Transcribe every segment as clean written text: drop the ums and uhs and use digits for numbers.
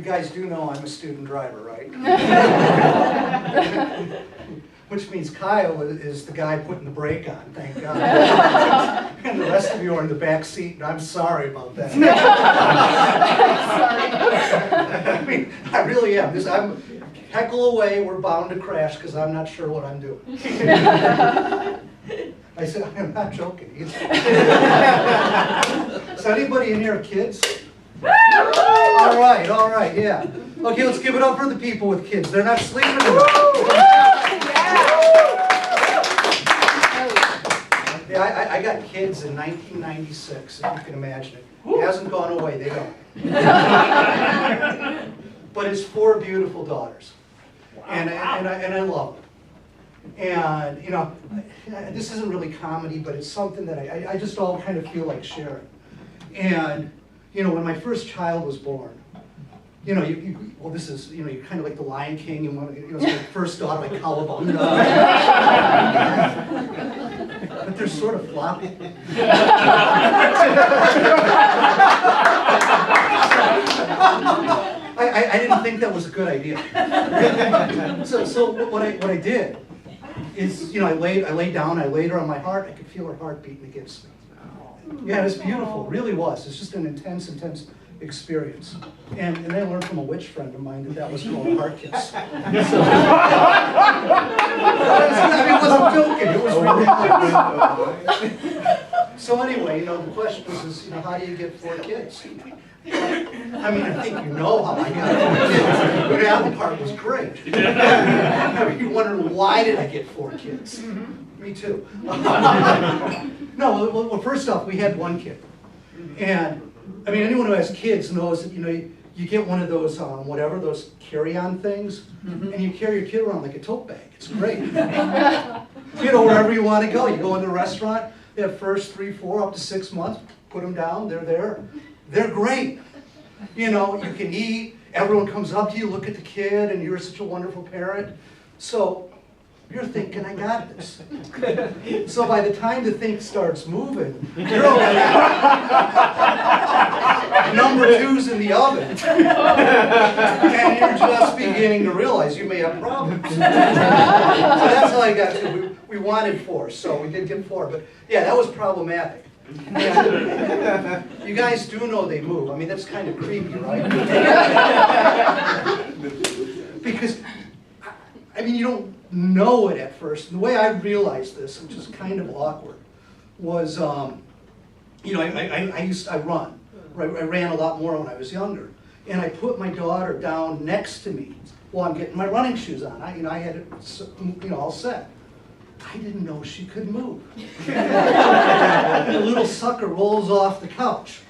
You guys do know I'm a student driver, right? Which means Kyle is the guy putting the brake on, thank God. And the rest of you are in the back seat, and I'm sorry about that. I mean, I really am. I'm heckle away, we're bound to crash because I'm not sure what I'm doing. I said, I'm not joking. So anybody in here have kids? All right, yeah. Okay, let's give it up for the people with kids. They're not sleeping tonight. Yeah, I got kids in 1996, if you can imagine it. It hasn't gone away, they don't. But it's 4 beautiful daughters. And I love them. And, you know, this isn't really comedy, but it's something that I just all kind of feel like sharing. And, you know, when my first child was born, you know, well, this is, you know, you're kind of like the Lion King, and one, you know, it's my first daughter, like Cowabunga. But they're sort of floppy. I didn't think that was a good idea. So what I did is, you know, I laid down, I laid her on my heart, I could feel her heart beating against me. Yeah, it was beautiful, it really was. It's just an intense experience. And I learned from a witch friend of mine that was called a heart kiss. So, I mean, it wasn't joking, it was really. So anyway, you know, the question is, you know, how do you get 4 kids? I mean, I think you know how I got 4 kids. The other part was great. I mean, you're wondering, why did I get 4 kids? Me too. No, well, first off, we had 1 kid. And, I mean, anyone who has kids knows that, you know, you get one of those, whatever, those carry-on things, and you carry your kid around like a tote bag. It's great. You know, wherever you want to go. You go in the restaurant, they have first 3, 4, up to 6 months, put them down, they're there. They're great. You know, you can eat, everyone comes up to you, look at the kid, and you're such a wonderful parent. So, you're thinking, I got this. So by the time the thing starts moving, you're already number 2's in the oven. And you're just beginning to realize you may have problems. So that's how I got to. We wanted 4, so we did get 4. But yeah, that was problematic. And you guys do know they move. I mean, that's kind of creepy, right? Because, I mean, you don't know it at first. And the way I realized this, which is kind of awkward, was, you know, I run. I ran a lot more when I was younger. And I put my daughter down next to me while I'm getting my running shoes on. I had it, you know, all set. I didn't know she could move. The little sucker rolls off the couch.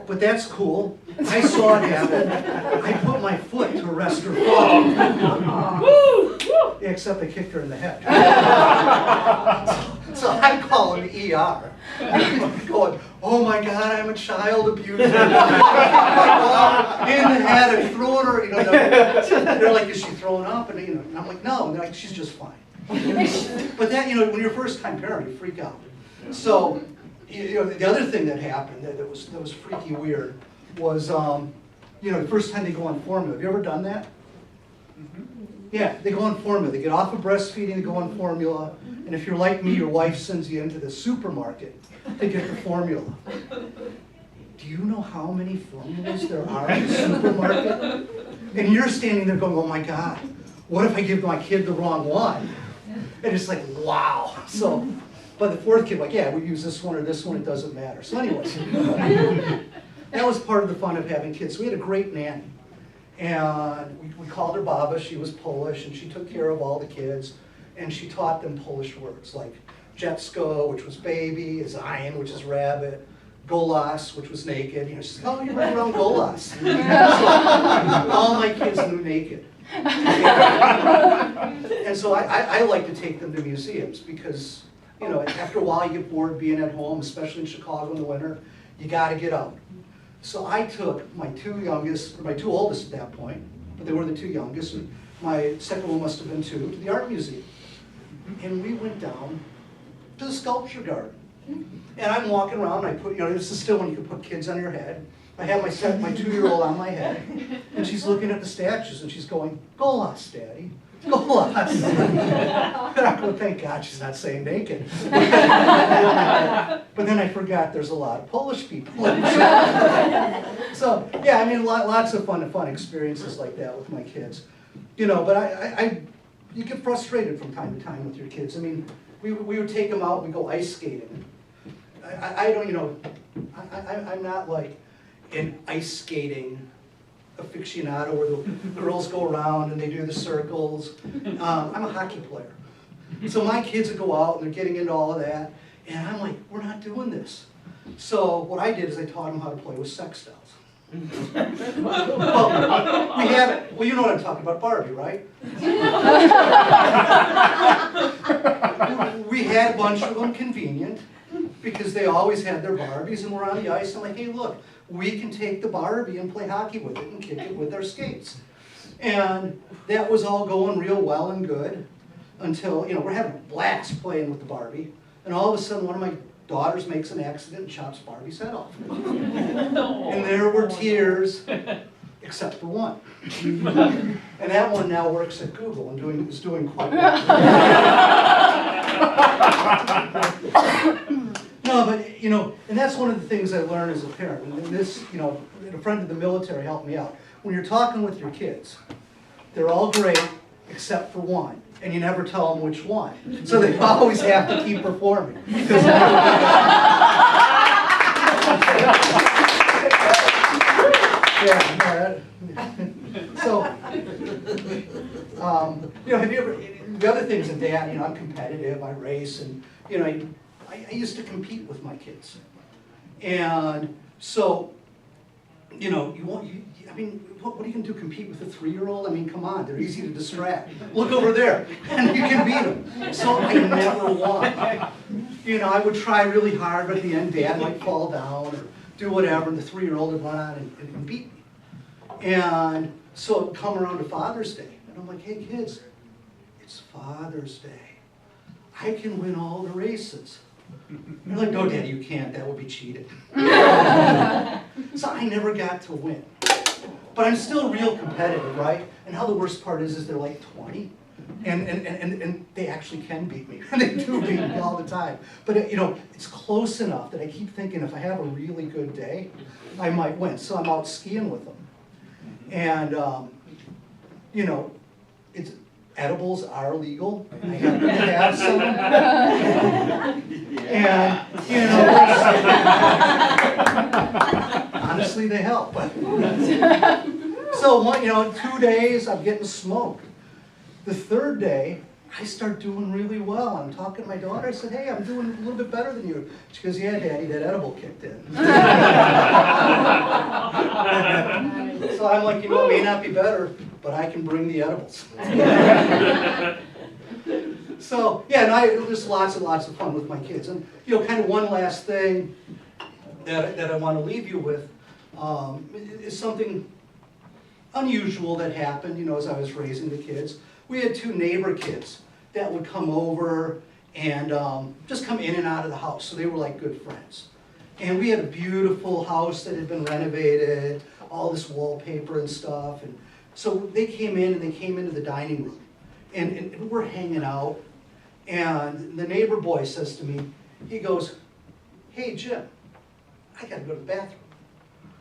But that's cool. I saw it happen. I put my foot to arrest her fall. Yeah, except I kicked her in the head. So I'm calling the ER. Going, oh my God, I'm a child abuser. In the head, I'm throwing her. You know, they're like, is she throwing up? And, you know, and I'm like, no. And they're like, she's just fine. But that, you know, when you're a first-time parent, you freak out. So, you know, the other thing that happened that was freaky weird was, you know, the first time they go on formula. Have you ever done that? Yeah, they go on formula. They get off of breastfeeding, they go on formula. And if you're like me, your wife sends you into the supermarket to get the formula. Do you know how many formulas there are in the supermarket? And you're standing there going, oh my God, what if I give my kid the wrong one? And it's like, wow. So, but the 4th kid, like, yeah, we use this one or this one, it doesn't matter. So anyways, that was part of the fun of having kids. So we had a great nanny. And we called her Baba. She was Polish, and she took care of all the kids. And she taught them Polish words, like Jetsko, which was baby, Zion, which is rabbit, Golas, which was naked. You know, she's like, oh, you're right around Golas. So all my kids knew naked. And so I like to take them to museums because, you know, after a while you get bored being at home, especially in Chicago in the winter. You got to get out. So I took my 2 youngest, or my 2 oldest at that point, but they were the 2 youngest, and my second one must have been 2, to the art museum. And we went down to the sculpture garden. And I'm walking around, and I put, you know, this is still when you could put kids on your head. I have my 2-year-old on my head, and she's looking at the statues, and she's going, "Go us, Daddy. Go us." And I go, thank God she's not saying naked. But then I forgot there's a lot of Polish people. So, yeah, I mean, lots of fun experiences like that with my kids. You know, but you get frustrated from time to time with your kids. I mean, we would take them out, we go ice skating. I don't, you know, I'm not like an ice skating aficionado where the girls go around and they do the circles. I'm a hockey player. So my kids would go out and they're getting into all of that, and I'm like, we're not doing this. So what I did is I taught them how to play with sex dolls. Well, you know what I'm talking about, Barbie, right? We had a bunch of them convenient, because they always had their Barbies and we're on the ice. I'm like, hey, look, we can take the Barbie and play hockey with it and kick it with our skates. And that was all going real well and good until, you know, we're having a blast playing with the Barbie. And all of a sudden, one of my daughters makes an accident and chops Barbie's head off. And there were tears, except for one. And that one now works at Google and is doing quite well. No, but, you know, and that's one of the things I learned as a parent. And this, you know, a friend of the military helped me out. When you're talking with your kids, they're all great except for one. And you never tell them which one. So they always have to keep performing. So, you know, have you ever, the other things in Dad, you know, I'm competitive, I race, and, you know, I used to compete with my kids. And so, you know, I mean, what are you going to do, compete with a 3-year-old? I mean, come on, they're easy to distract. Look over there, and you can beat them. So I never won. You know, I would try really hard, but at the end, Dad might fall down or do whatever, and the 3-year-old would run on and beat me. And so it'd come around to Father's Day, and I'm like, hey, kids, it's Father's Day. I can win all the races. They're like, no, Daddy, you can't. That would be cheating. So I never got to win. But I'm still real competitive, right? And how the worst part is they're like 20. And they actually can beat me. And they do beat me all the time. But, you know, it's close enough that I keep thinking if I have a really good day, I might win. So I'm out skiing with them. And, you know, edibles are legal. I happen to have some. And, you know, honestly, they help. So, you know, 2 days, I'm getting smoked. The 3rd day, I start doing really well. I'm talking to my daughter. I said, hey, I'm doing a little bit better than you. She goes, yeah, Daddy, that edible kicked in. So I'm like, you know, it may not be better, but I can bring the edibles. So, yeah, and there's lots and lots of fun with my kids. And, you know, kind of one last thing that I want to leave you with is something unusual that happened, you know, as I was raising the kids. We had 2 neighbor kids that would come over and just come in and out of the house. So they were like good friends. And we had a beautiful house that had been renovated, all this wallpaper and stuff. And so they came in and they came into the dining room. And we're hanging out. And the neighbor boy says to me, he goes, hey, Jim, I got to go to the bathroom.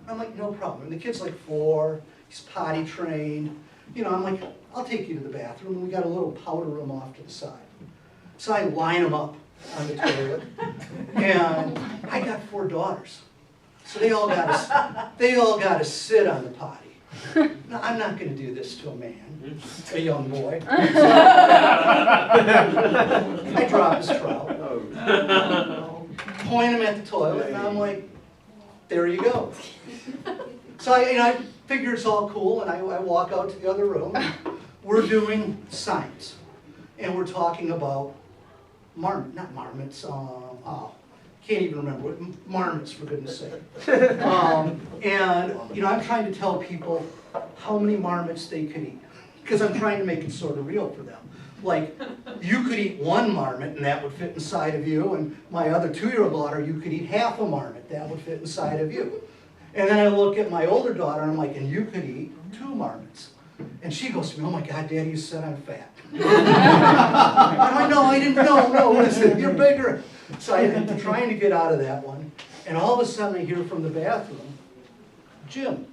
I'm like, no problem. And the kid's like 4. He's potty trained. You know, I'm like, I'll take you to the bathroom. And we got a little powder room off to the side. So I line them up on the toilet. And I got 4 daughters. So they all got to sit on the potty. Now, I'm not going to do this to a man, a young boy. I drop his trowel, point him at the toilet, and I'm like, there you go. So I figure it's all cool, and I walk out to the other room. We're doing science, and we're talking about not marmots, can't even remember, marmots, for goodness sake. And, you know, I'm trying to tell people how many marmots they could eat, because I'm trying to make it sort of real for them. Like, you could eat 1 marmot and that would fit inside of you, and my other 2-year-old daughter, you could eat half a marmot, that would fit inside of you. And then I look at my older daughter and I'm like, and you could eat 2 marmots. And she goes to me, oh my God, Daddy, you said I'm fat. I'm like, no, I didn't, no, listen, you're bigger. So I'm trying to get out of that one. And all of a sudden I hear from the bathroom, Jim,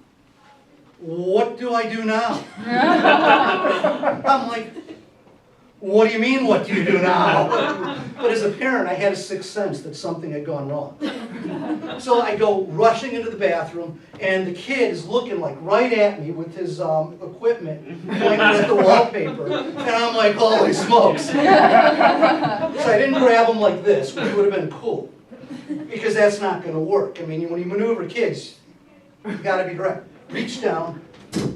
what do I do now? I'm like, what do you mean, what do you do now? But as a parent, I had a sixth sense that something had gone wrong. So I go rushing into the bathroom, and the kid is looking like right at me with his equipment pointed at the wallpaper, and I'm like, holy smokes. So I didn't grab him like this, which would have been cool, because that's not going to work. I mean, when you maneuver kids, you've got to be direct. Reach down,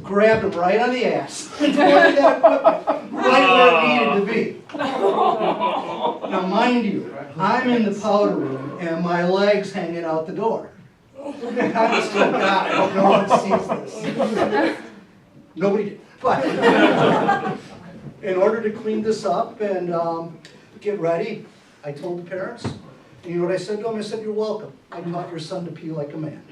grabbed him right on the ass, and pointed that equipment right where it needed to be. Now, mind you, I'm in the powder room, and my leg's hanging out the door. I'm just like, God, I hope no one sees this. Nobody did. But in order to clean this up and get ready, I told the parents, and you know what I said to them? I said, you're welcome. I taught your son to pee like a man.